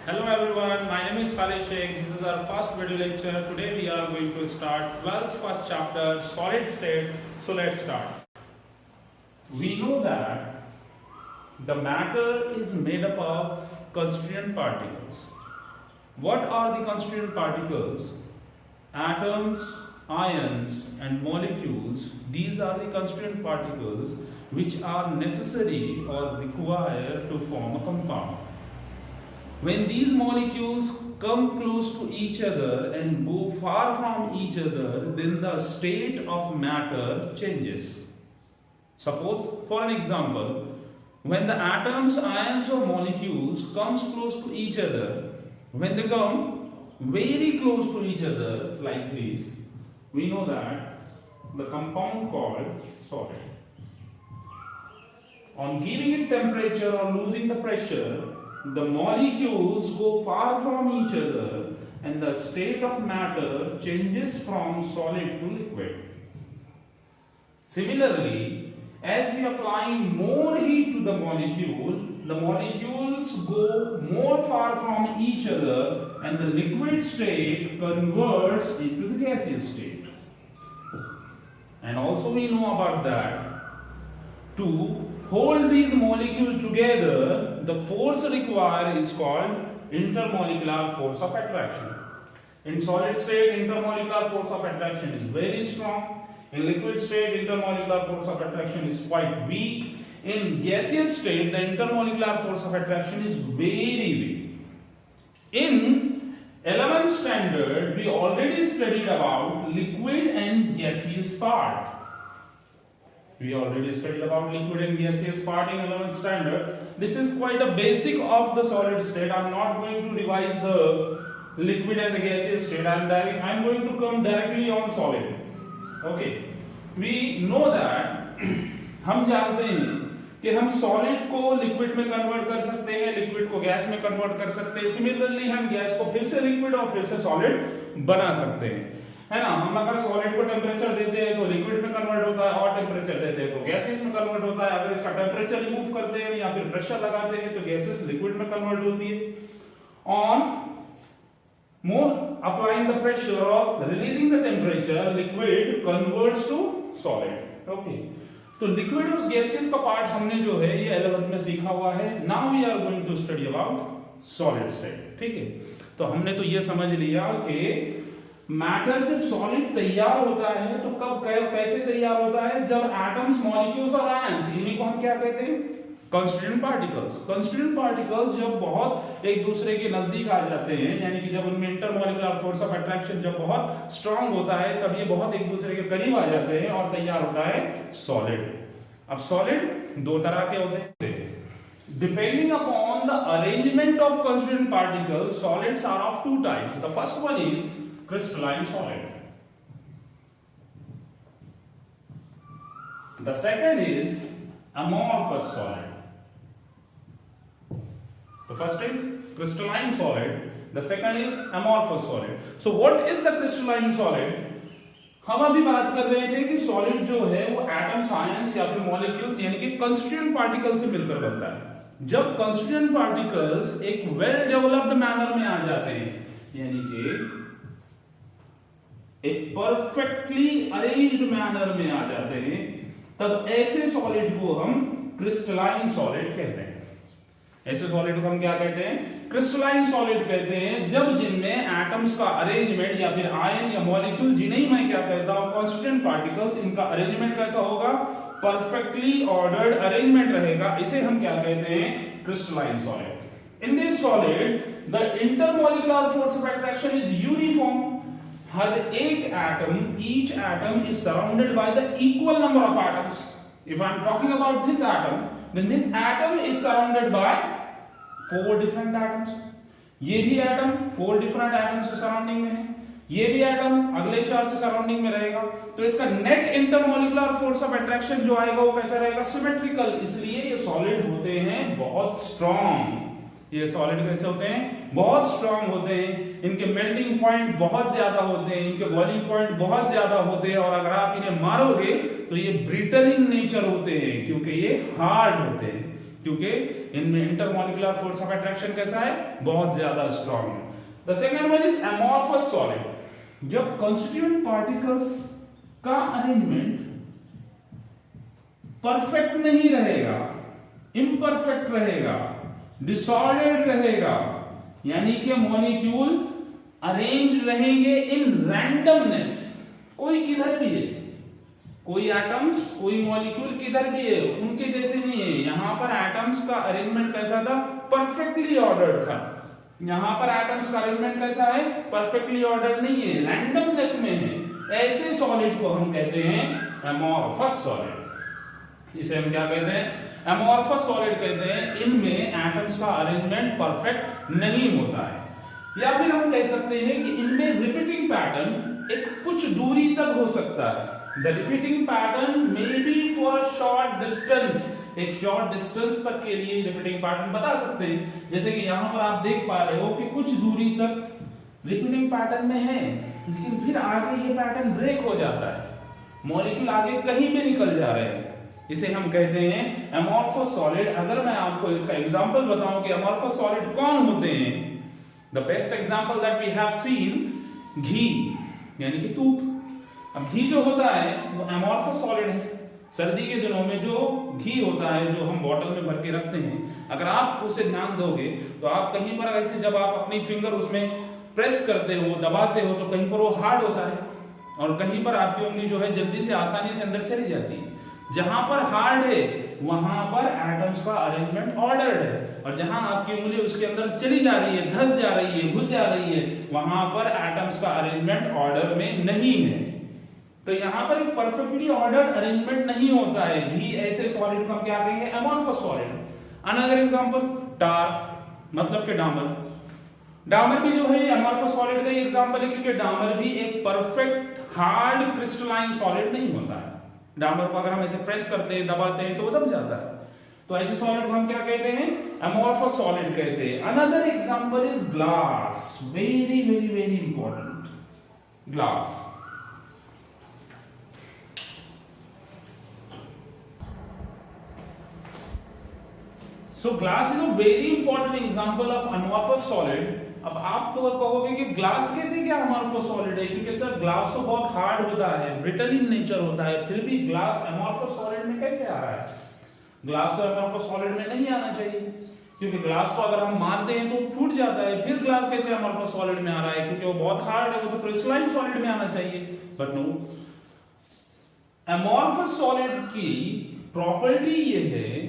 Hello everyone, my name is Khalid Sheikh. This is our first video lecture. Today we are going to start 12th first chapter, solid state. So let's start. We know that the matter is made up of constituent particles. What are the constituent particles? Atoms, ions and molecules. These are the constituent particles which are necessary or required to form a compound. When these molecules come close to each other and go far from each other, then the state of matter changes. Suppose, for an example, when the atoms, ions or molecules comes close to each other, when they come very close to each other like this, we know that the compound called solid. On giving it temperature or losing the pressure, the molecules go far from each other and the state of matter changes from solid to liquid. Similarly, as we apply more heat to the molecules go more far from each other and the liquid state converts into the gaseous state. And also we know about that. To hold these molecules together, the force required is called intermolecular force of attraction. In solid state, intermolecular force of attraction is very strong. In liquid state, intermolecular force of attraction is quite weak. In gaseous state, the intermolecular force of attraction is very weak. In 11th standard, we already studied about liquid and gaseous part. We already studied about liquid and gaseous part in 11th standard. This is quite a basic of the solid state. I am not going to revise the liquid and the gaseous state. I am going to come directly on solid. Okay. We know that हम जानते हैं कि हम solid को liquid में convert कर सकते हैं, लिक्विड को गैस में कन्वर्ट कर सकते हैं. सिमिलरली हम गैस को फिर से लिक्विड और फिर से सॉलिड बना सकते हैं, है ना. हम अगर सॉलिड को टेम्परेचर देते हैं तो लिक्विड में कन्वर्ट होता है और टेम्परेचर देते हैं तो गैसेस में कन्वर्ट होता है. अगर इसका टेम्परेचर रिमूव करते हैं या फिर प्रेशर लगाते हैं तो गैसेस लिक्विड में कन्वर्ट होती है. On more applying the pressure or releasing the temperature, liquid converts to solid. Okay. तो लिक्विड और गैसेस का पार्ट हमने जो है ये 11th में सीखा हुआ है. Now we are going to study about solid state. ठीक है, तो हमने तो ये समझ लिया कि मैटर जब सॉलिड तैयार होता है तो कब कैसे तैयार होता है, जब एटम्स, मॉलिक्यूल्स और आयंस, इन्हीं को हम क्या कहते हैं, कंस्टिट्यूएंट पार्टिकल्स. कंस्टिट्यूएंट पार्टिकल्स जब बहुत एक दूसरे के नजदीक आ जाते हैं, यानी कि जब उनमें इंटरमॉलिक्यूलर फोर्स ऑफ अट्रैक्शन जब बहुत स्ट्रांग होता है, तब ये बहुत एक दूसरे के करीब आ जाते हैं और तैयार होता है सॉलिड. अब सॉलिड दो तरह के होते हैं. Depending upon the arrangement of constituent particles, solids are of two types. The first one is crystalline solid. The second is amorphous solid. The first is crystalline solid. The second is amorphous solid. So what is the crystalline solid? हम अभी बात कर रहे थे कि solid जो है वो एटम्स, आयंस या फिर मॉलिक्यूल्स यानी कि कंस्टिट्यूएंट पार्टिकल से मिलकर बनता है. जब कंस्टिट्यूएंट पार्टिकल्स एक वेल डेवलप्ड मैनर में आ जाते हैं, यानी कि एक परफेक्टली अरेंज्ड मैनर में आ जाते हैं, तब ऐसे सॉलिड को हम क्रिस्टलाइन सॉलिड कहते हैं. ऐसे सॉलिड को हम क्या कहते हैं, क्रिस्टलाइन सॉलिड कहते हैं, जब जिनमें एटम्स का अरेंजमेंट या फिर आयन या मॉलिक्यूल, जिन्हें मैं क्या कहता हूं, कांस्टिट्यूएंट पार्टिकल्स, इनका अरेंजमेंट कैसा होगा, परफेक्टली ऑर्डर्ड अरेंजमेंट रहेगा. इसे हम क्या कहते हैं, crystalline solid. In this solid the intermolecular force of attraction is uniform. हर एक atom, each atom is surrounded by the equal number of atoms. If I am talking about this atom, then this atom is surrounded by 4 different atoms. ये भी atom 4 different atoms से surrounding में है, ये भी atom अगले 4 से surrounding में रहेगा. तो इसका net intermolecular force of attraction जो आएगा वो कैसा रहेगा, सिमेट्रिकल. इसलिए ये सॉलिड होते हैं बहुत स्ट्रॉन्ग. ये सॉलिड कैसे होते हैं, बहुत स्ट्रांग होते हैं. इनके मेल्टिंग पॉइंट बहुत ज्यादा होते हैं, इनके बॉइलिंग पॉइंट बहुत ज्यादा होते हैं, और अगर आप इन्हें मारोगे तो ये ब्रिटल इन नेचर होते हैं क्योंकि ये हार्ड होते हैं. क्योंकि इनमें इंटरमॉलिक्यूलर फोर्स ऑफ अट्रैक्शन कैसा है, बहुत ज्यादा स्ट्रांग है। The second one is amorphous solid. जब कंस्टिट्यूएंट पार्टिकल्स का अरेंजमेंट परफेक्ट नहीं रहेगा, इम्परफेक्ट रहेगा, डिसऑर्डर्ड रहेगा, यानी कि मॉलिक्यूल अरेंज रहेंगे इन रैंडमनेस, कोई किधर भी है, कोई एटम्स कोई मॉलिक्यूल किधर भी है उनके जैसे नहीं है। यहां पर एटम्स का अरेंजमेंट कैसा था, परफेक्टली ऑर्डर्ड था। यहां पर एटम्स का अरेंजमेंट कैसा है, परफेक्टली ऑर्डर्ड नहीं है, रैंडमनेस में है। ऐसे सॉलिड को हम कहते हैं अमॉर्फस सॉलिड। इसे हम क्या कहते हैं, अमॉर्फस सॉलिड कहते हैं। इनमें एटम्स का अरेंजमेंट परफेक्ट नहीं होता है। या फिर हम कह सकते हैं कि इनमें रिपीटिंग पैटर्न एक कुछ दूरी तक हो सकता है। The repeating pattern may be for a short distance, एक शॉर्ट डिस्टेंस तक के लिए रिपीटिंग पैटर्न बता सकते हैं। जैसे कि यहां पर आप देख पा रहे हो कि कुछ दूरी तक रिपीटिंग पैटर्न में है, लेकिन फिर आगे ये पैटर्न ब्रेक हो जाता है, मॉलिक्यूल आगे कहीं भी निकल जा रहे हैं। इसे हम कहते हैं अमॉर्फस सॉलिड। अगर मैं आपको इसका एग्जांपल बताऊं कि अमॉर्फस सॉलिड कौन होते हैं, the best example that we have seen, घी यानी कि दूध। अब घी जो होता है वो अमॉर्फस सॉलिड है। सर्दी के दिनों में जो घी होता है, जो हम बोतल में भर के रखते हैं, अगर आप उसे ध्यान दोगे तो आप कहीं पर ऐसे जब आप अपनी फिंगर उसमें प्रेस करते हो, दबाते हो, तो कहीं पर वो हार्ड होता है और कहीं पर आपकी उंगली जो है जल्दी से आसानी से अंदर चली जाती है। जहां पर हार्ड है वहां पर एटम्स का अरेंजमेंट ऑर्डर्ड है, और जहां आपकी उंगली उसके अंदर चली जा रही है, धंस जा रही है, घुस जा रही है, वहां पर एटम्स का अरेंजमेंट ऑर्डर में नहीं है। तो यहां पर एक परफेक्टली ऑर्डर्ड अरेंजमेंट नहीं होता है। घी ऐसे सॉलिड को हम क्या कहेंगे, अमॉर्फस सॉलिड। अनदर एग्जांपल टार, मतलब कि डामर। डामर भी जो है अमॉर्फस सॉलिड का ही एग्जांपल है, क्योंकि डामर भी एक परफेक्ट हार्ड क्रिस्टलाइन सॉलिड नहीं होता है। डामर को अगर हम ऐसे प्रेस करते हैं, दबाते हैं, तो वो दब जाता है। तो ऐसे सॉलिड को हम क्या कहते हैं, अमॉर्फस सॉलिड कहते हैं। Another example is glass, very very very important, glass. So glass is a very important example of amorphous solid. अब आप तो कहोगे कि ग्लास कैसे क्या अमॉर्फस सॉलिड है, क्योंकि सर ग्लास तो बहुत हार्ड होता है, ब्रिटल इन नेचर होता है, फिर भी ग्लास अमॉर्फस सॉलिड में कैसे आ रहा है? ग्लास तो अमॉर्फस सॉलिड में नहीं आना चाहिए, क्योंकि ग्लास को अगर हम मारते हैं तो फूट जाता है। फिर ग्लास कैसे अमॉर्फस सॉलिड में आ रहा है? क्योंकि वो बहुत हार्ड है, वो तो क्रिस्टलाइन सॉलिड में आना चाहिए। बट नो, अमॉर्फस सॉलिड की प्रॉपर्टी ये है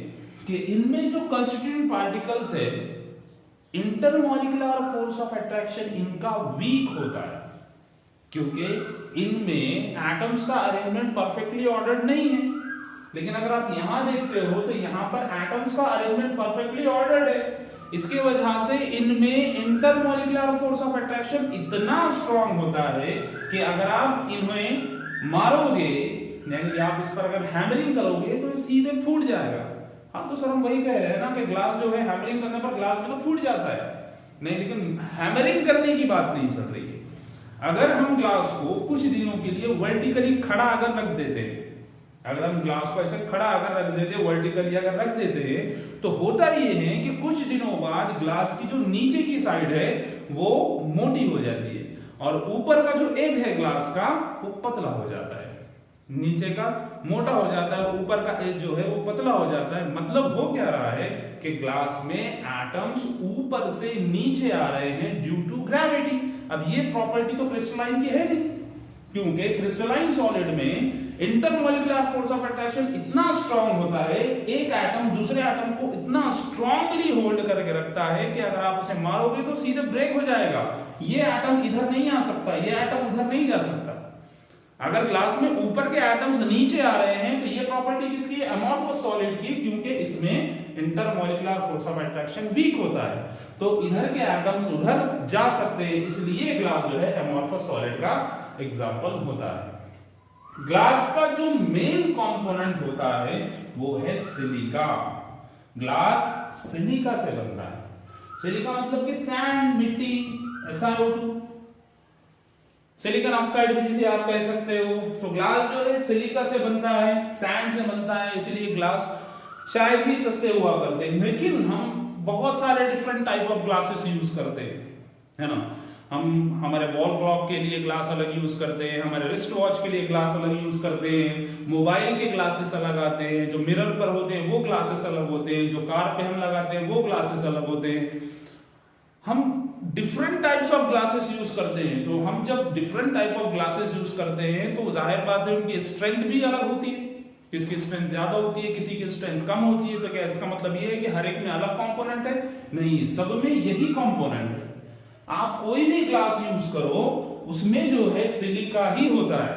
कि इनमें जो कंस्टिट्यूएंट पार्टिकल्स है, इंटरमॉलिक्यूलर फोर्स ऑफ अट्रैक्शन इनका वीक होता है, क्योंकि इनमें एटम्स का अरेंजमेंट परफेक्टली ऑर्डर्ड नहीं है। लेकिन अगर आप यहां देखते हो तो यहां पर एटम्स का अरेंजमेंट परफेक्टली ऑर्डर्ड है। इसके वजह से इनमें इंटरमॉलिक्यूलर फोर्स ऑफ अट्रैक्शन इतना स्ट्रांग होता है कि अगर आप इन्हें मारोगे, यानी आप इस पर अगर हैमरिंग करोगे तो ये सीधे फूट जाएगा। हाँ, तो सर हम वही कह रहे हैं ना कि ग्लास जो है हैमरिंग करने पर ग्लास में तो फूट जाता है। नहीं, लेकिन हैमरिंग करने की बात नहीं चल रही है। अगर हम ग्लास को कुछ दिनों के लिए वर्टिकली खड़ा अगर रख देते हैं, अगर हम ग्लास को ऐसे खड़ा अगर रख देते, वर्टिकली अगर रख देते हैं, तो होता ये है कि कुछ दिनों बाद ग्लास की जो नीचे की साइड है वो मोटी हो जाती है और ऊपर का जो एज है ग्लास का वो पतला हो जाता है। नीचे का मोटा हो जाता है, ऊपर का एज जो है वो पतला हो जाता है। मतलब वो कह रहा है कि ग्लास में एटम्स ऊपर से नीचे आ रहे हैं ड्यू टू ग्रेविटी। अब ये प्रॉपर्टी तो क्रिस्टलाइन की है नहीं, क्योंकि क्रिस्टलाइन सॉलिड में इंटरमॉलिक्यूलर फोर्स ऑफ अट्रैक्शन इतना स्ट्रांग होता है, एक एटम दूसरे एटम को इतना स्ट्रांगली होल्ड करके रखता है कि अगर आप उसे मारोगे तो सीधे ब्रेक हो जाएगा। ये एटम इधर नहीं आ सकता, ये एटम उधर नहीं जा सकता। अगर ग्लास में ऊपर के एटम्स नीचे आ रहे हैं तो ये प्रॉपर्टी किसकी है? अमॉर्फस सॉलिड की, क्योंकि इसमें intermolecular force of attraction weak होता है, तो इधर के एटम्स उधर जा सकते हैं। इसलिए ग्लास जो है अमॉर्फस सॉलिड का एग्जांपल होता है। ग्लास का जो मेन कंपोनेंट होता है वो है सिलिका। ग्लास सिलिका से बनता है। सिलिका मतलब कि सैंड, मिट्टी, SiO2, सिलिकॉन ऑक्साइड भी जिसे आप कह सकते हो। तो ग्लास जो है सिलिका से बनता है, सैंड से बनता है, इसलिए ग्लास शायद ही सस्ते हुआ करते हैं, लेकिन हम बहुत सारे different type of glasses use करते हैं, है ना। हम हमारे वॉल क्लॉक के लिए ग्लास अलग यूज करते हैं, हमारे रिस्ट वॉच के लिए ग्लास अलग यूज करते हैं, मोबाइल के ग्लासेस अलग आते हैं, जो मिरर पर होते हैं वो ग्लासेस अलग होते हैं, जो कार पे हम लगाते हैं वो ग्लासेस अलग होते हैं। हम different types of glasses use करते हैं। तो हम जब different type of glasses use करते हैं तो जाहिर बात है उनकी स्ट्रेंथ भी अलग होती है, किसकी स्ट्रेंथ ज्यादा होती है, किसी की स्ट्रेंथ कम होती है। तो क्या इसका मतलब ये है कि हर एक में अलग कंपोनेंट है? नहीं, सब में यही कंपोनेंट है। आप कोई भी ग्लास यूज करो उसमें जो है सिलिका ही होता है।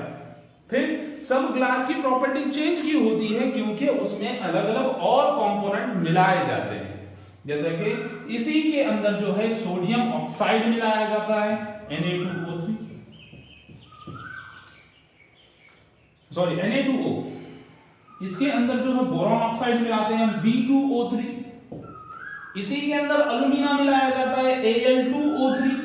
फिर सब ग्लास की प्रॉपर्टी चेंज क्यों होती है? क्योंकि उसमें अलग अलग और कंपोनेंट मिलाए जाते हैं। जैसे कि इसी के अंदर जो है सोडियम ऑक्साइड मिलाया जाता है Na2O3, सॉरी Na2O। इसके अंदर जो है बोरॉन ऑक्साइड मिलाते हैं हम B2O3। इसी के अंदर अल्यूमिना मिलाया जाता है Al2O3।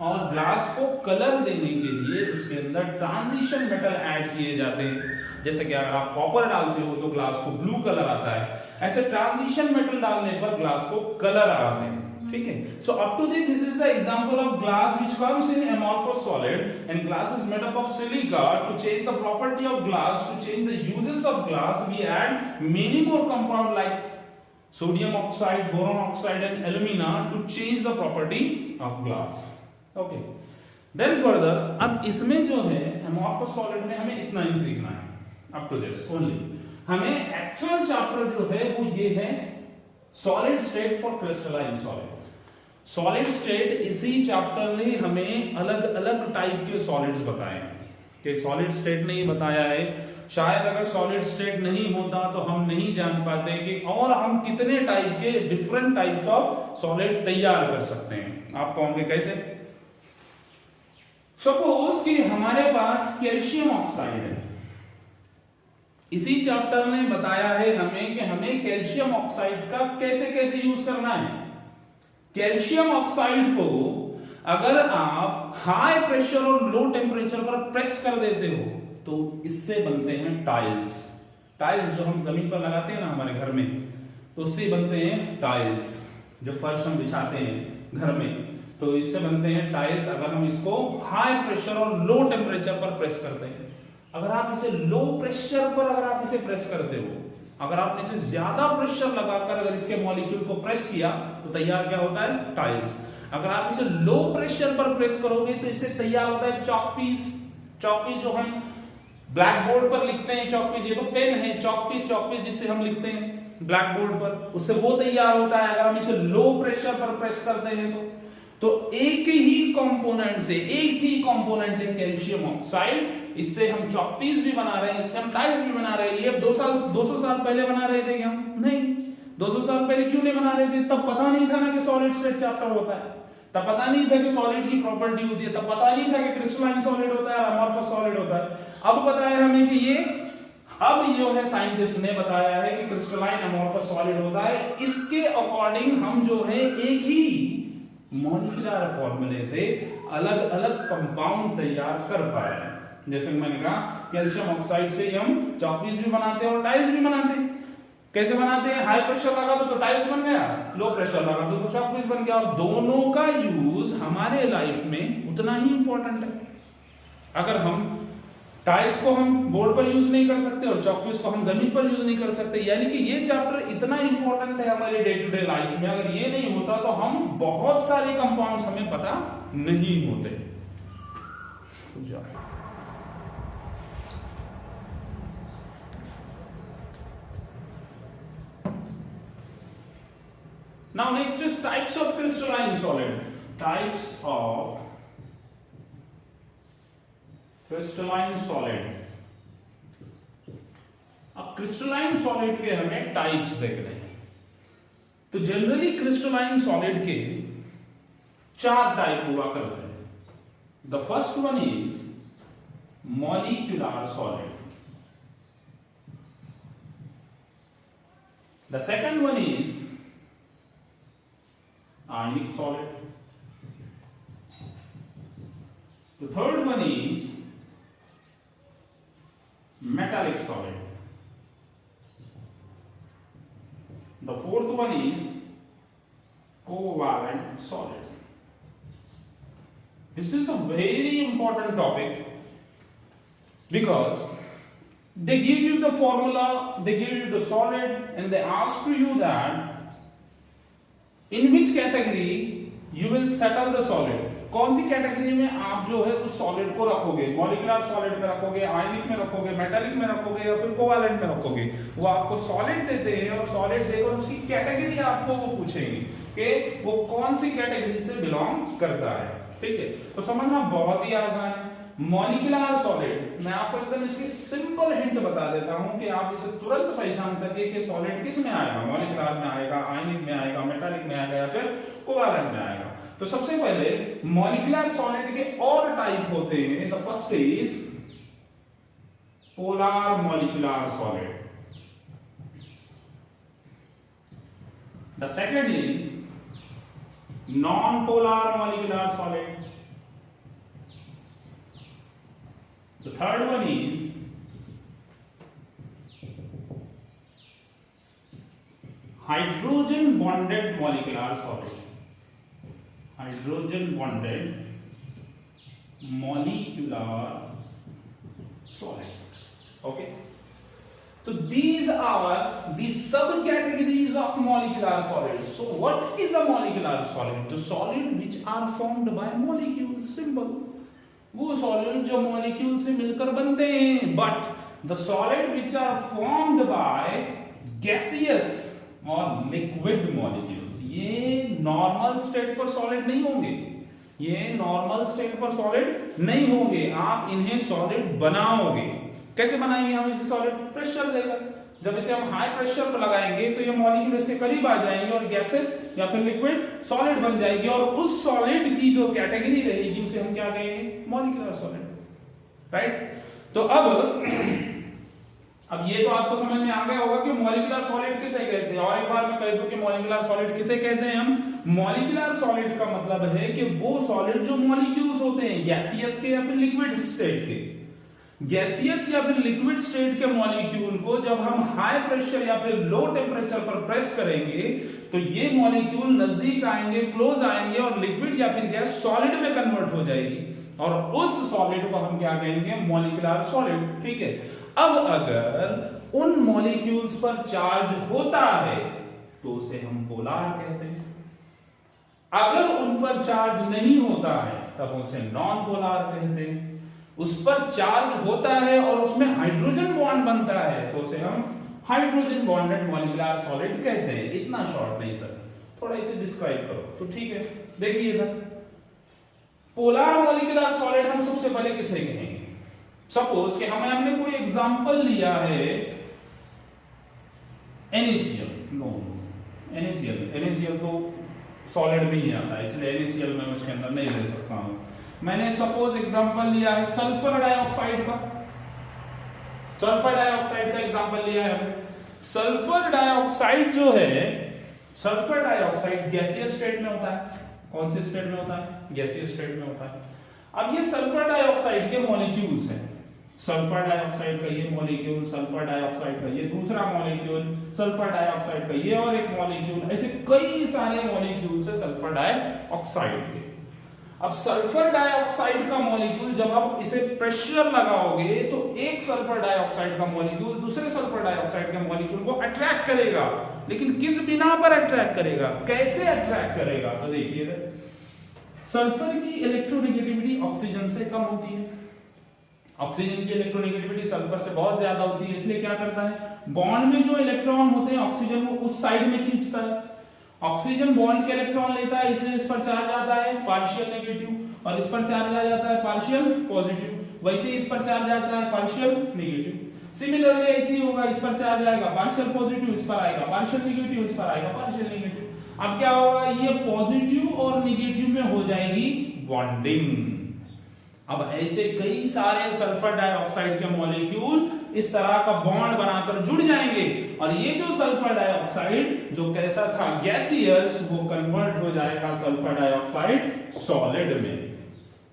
और ग्लास को कलर देने के लिए उसके अंदर ट्रांजिशन मेटल ऐड किए जाते हैं। जैसे कि अगर आप कॉपर डालते हो तो ग्लास को ब्लू कलर आता है, ऐसे ट्रांजिशन मेटल डालने पर ग्लास को कलर आते हैं। ठीक है, so up to this is the example of glass which comes in amorphous solid and glass is made up of silica. To change the property of glass, to change the uses of glass, we add many more compound like sodium oxide, boron oxide and alumina to change the property of glass. Okay, then further, अब इसमें जो है amorphous solid में हमें इतना ही सीखना है, up to this only। हमें एक्चुअल चैप्टर जो है वो ये है solid state for crystalline solid. Solid state इसी चैप्टर ने हमें अलग अलग टाइप के सॉलिड्स बताए हैं, कि सॉलिड स्टेट नहीं बताया है। शायद अगर सॉलिड स्टेट नहीं होता तो हम नहीं जान पाते कि और हम कितने टाइप के डिफरेंट टाइप्स ऑफ सॉलिड तैयार कर सकते हैं। आप कहोगे कैसे? सपोज कि हमारे पास कैल्शियम ऑक्साइड है, इसी चैप्टर ने बताया है हमें कि हमें कैल्शियम ऑक्साइड का कैसे कैसे यूज करना है। कैल्शियम ऑक्साइड को अगर आप हाई प्रेशर और लो टेम्परेचर पर प्रेस कर देते हो तो इससे बनते हैं टाइल्स। टाइल्स जो हम जमीन पर लगाते हैं ना हमारे घर में, तो उससे बनते हैं टाइल्स। जो फर्श हम बिछाते हैं घर में, तो इससे बनते हैं टाइल्स। अगर हम इसको हाई प्रेशर और लो टेम्परेचर पर प्रेस करते हैं, अगर आप इसे लो प्रेशर पर अगर आप इसे प्रेस करते हो, अगर आपने इसे ज्यादा प्रेशर लगाकर अगर इसके मॉलिक्यूल को प्रेस किया तो तैयार क्या होता है? टाइल्स। अगर आप इसे लो प्रेशर पर प्रेस करोगे तो इससे तैयार होता है चॉक पीस। चॉक पीस जो हम ब्लैक बोर्ड पर लिखते हैं, चॉक पीस, ये तो पेन है, चॉक पीस जिससे हम लिखते हैं ब्लैक बोर्ड पर, उससे वो तैयार होता है अगर हम इसे लो प्रेशर पर प्रेस करते हैं तो एक ही कंपोनेंट से, एक ही कंपोनेंट है कैल्शियम ऑक्साइड, इससे हम चॉक पीस भी बना रहे हैं, इससे हम टाइल्स भी बना रहे हैं। ये 200 साल पहले बना रहे थे क्या? नहीं। 200 साल पहले क्यों नहीं बना रहे थे? तब पता नहीं था ना कि सॉलिड स्टेट चैप्टर होता है, तब पता नहीं था कि सॉलिड की प्रॉपर्टी होती है, तब पता नहीं था कि क्रिस्टलाइन सॉलिड होता है और अमॉर्फस सॉलिड होता है। अब पता है हमें कि ये, अब जो है साइंटिस्ट ने बताया है कि क्रिस्टलाइन अमॉर्फस सॉलिड होता है। इसके अकॉर्डिंग हम जो है एक ही मॉलिक्यूलर फॉर्मूले से अलग अलग कंपाउंड तैयार कर पा रहे हैं। जैसे मैंने कहा कैल्शियम ऑक्साइड से हम चॉक पीस भी बनाते हैं और टाइल्स भी बनाते हैं। कैसे बनाते हैं? हाई प्रेशर लगा दो तो टाइल्स बन गया, लो प्रेशर लगा दो तो चॉक पीस बन गया। और दोनों का यूज हमारे लाइफ में उतना ही इंपॉर्टेंट है। अगर हम टाइल्स को हम बोर्ड पर यूज नहीं कर सकते और चॉक पीस को हम जमीन पर यूज नहीं कर सकते, यानी कि ये चैप्टर इतना इंपॉर्टेंट है हमारे डे टू डे लाइफ में। अगर ये नहीं होता तो हम बहुत सारे कंपाउंड्स हमें पता नहीं होते। Now next is types of crystalline solid. Types of crystalline solid. अब क्रिस्टलाइन सॉलिड के हमें टाइप्स देखने हैं। तो जनरली क्रिस्टलाइन सॉलिड के 4 टाइप हुआ करते हैं। The first one is molecular solid, the second one is ionic solid, the third one is metallic solid, The fourth one is covalent solid. This is a very important topic because they give you the formula, they give you the solid, and they ask to you that in which category you will settle the solid. कौन सी category में आप जो है उस solid को रखोगे, molecular solid में रखोगे, आयनिक में रखोगे, मेटालिक में रखोगे या फिर कोवैलेंट में रखोगे। वो आपको सॉलिड देते हैं और सॉलिड देकर उसकी कैटेगरी आपको वो पूछेंगे कि वो कौन सी कैटेगरी से बिलोंग करता है। ठीक है, तो समझना बहुत ही आसान है। मॉलिक्यूलर सॉलिड, मैं आपको एकदम इसकी सिंपल हिंट बता देता हूं कि आप इसे तुरंत पहचान सके कि सॉलिड किस में आएगा, मॉलिक्यूलर में आएगा, आयनिक में आएगा, मेटालिक में आएगा या फिर कोवैलेंट में आएगा। तो सबसे पहले मॉलिक्यूलर सॉलिड के और टाइप होते हैं। The first is polar molecular solid, the second is non polar molecular solid, the third one is hydrogen bonded molecular solid, hydrogen bonded molecular solid. Okay, so these are the subcategories of molecular solids. So what is a molecular solid? The solid which are formed by molecules. Simple. वो solid जो molecule से मिलकर बनते हैं, but the solid which are formed by gaseous और liquid molecules, ये normal state पर solid नहीं होंगे, ये नॉर्मल स्टेट पर सॉलिड नहीं होंगे। आप इन्हें सॉलिड बनाओगे। कैसे बनाएंगे हम इसे सॉलिड? प्रेशर देकर। जब इसे हम हाई प्रेशर पर लगाएंगे तो ये मॉलिक्यूल इसके करीब आ जाएंगे और गैसेस या फिर लिक्विड सॉलिड बन जाएगी, और उस सॉलिड की जो कैटेगरी रहेगी उसे हम क्या कहेंगे? Molecular solid. राइट? तो अब ये तो आपको समझ में आ गया होगा कि मॉलिक्यूलर सॉलिड किसे कहते हैं। और एक बार मैं कह दूं कि मॉलिक्यूलर सॉलिड किसे कहते हैं हम? मॉलिक्यूलर सॉलिड का मतलब है कि वो सॉलिड जो मॉलिक्यूल्स होते हैं गैसियस के या फिर लिक्विड स्टेट के, गैसियस या फिर लिक्विड स्टेट के मॉलिक्यूल को जब हम हाई प्रेशर या फिर लो टेम्परेचर पर प्रेस करेंगे तो ये मॉलिक्यूल नजदीक आएंगे, क्लोज आएंगे और लिक्विड या फिर गैस सॉलिड में कन्वर्ट हो जाएगी, और उस सॉलिड को हम क्या कहेंगे? Molecular solid. ठीक है, अब अगर उन मॉलिक्यूल्स पर चार्ज होता है तो उसे हम पोलर कहते हैं, अगर उन पर चार्ज नहीं होता है तब उसे नॉन पोलर कहते हैं। उस पर चार्ज होता है और उसमें हाइड्रोजन बॉन्ड बनता है तो उसे हम हाइड्रोजन बॉन्डेड मॉलिक्यूलर सॉलिड कहते हैं। इतना शॉर्ट नहीं सर, थोड़ा इसे डिस्क्राइब करो तो ठीक है। देखिए इधर पोलर मॉलिक्यूलर सॉलिड हम सबसे पहले किसे कहेंगे? सपोज कि हमने कोई एग्जांपल लिया है NaCl। नो, NaCl तो सॉलिड में ही आता है, इसलिए NaCl मैं उसके अंदर नहीं ले सकता हूं। मैंने सपोज एग्जांपल लिया है सल्फर डाइऑक्साइड का, सल्फर डाइऑक्साइड का एग्जांपल लिया है हमने। सल्फर डाइऑक्साइड जो है, सल्फर डाइऑक्साइड गैसियस स्टेट में होता है। कौन से स्टेट में होता है? गैसियस स्टेट में होता है। अब ये सल्फर डाइऑक्साइड के मॉलिक्यूल्स हैं, सल्फर डाइऑक्साइड का ये मॉलिक्यूल, सल्फर डाइऑक्साइड का ये दूसरा मॉलिक्यूल, सल्फर डाइऑक्साइड का ये और एक मॉलिक्यूल, ऐसे कई सारे मॉलिक्यूल्स है सल्फर डाइऑक्साइड के। अब सल्फर डाइऑक्साइड का मॉलिक्यूल जब आप इसे प्रेशर लगाओगे तो एक सल्फर डाइऑक्साइड का मॉलिक्यूल दूसरे सल्फर डाइऑक्साइड के मॉलिक्यूल को अट्रैक्ट करेगा, लेकिन किस बिना पर अट्रैक्ट करेगा? कैसे अट्रैक्ट करेगा? तो देखिए सल्फर की इलेक्ट्रोनेगेटिविटी ऑक्सीजन से कम होती है, ऑक्सीजन की इलेक्ट्रोनेगेटिविटी सल्फर से बहुत ज्यादा होती है, इसलिए क्या करता है? बॉन्ड में जो इलेक्ट्रॉन होते हैं ऑक्सीजन को उस साइड में खींचता है। ऑक्सीजन बॉन्ड के इलेक्ट्रॉन लेता है, इसलिए इस पर चार्ज आता है पार्शियल नेगेटिव, और इस पर चार्ज आ जाता है पार्शियल पॉजिटिव। वैसे इस पर चार्ज आता है पार्शियल नेगेटिव। सिमिलरली ऐसे होगा, इस पर चार्ज आएगा पार्शियल पॉजिटिव, इस पर आएगा पार्शियल नेगेटिव, इस पर आएगा पार्शियल नेगेटिव। अब क्या होगा? ये पॉजिटिव और नेगेटिव में हो जाएगी बॉन्डिंग। अब ऐसे कई सारे सल्फर डाइऑक्साइड के मॉलिक्यूल इस तरह का बॉन्ड बनाकर जुड़ जाएंगे, और ये जो सल्फर डाइऑक्साइड जो कैसा था? गैसियस, वो कन्वर्ट हो जाएगा सल्फर डाइऑक्साइड सॉलिड में।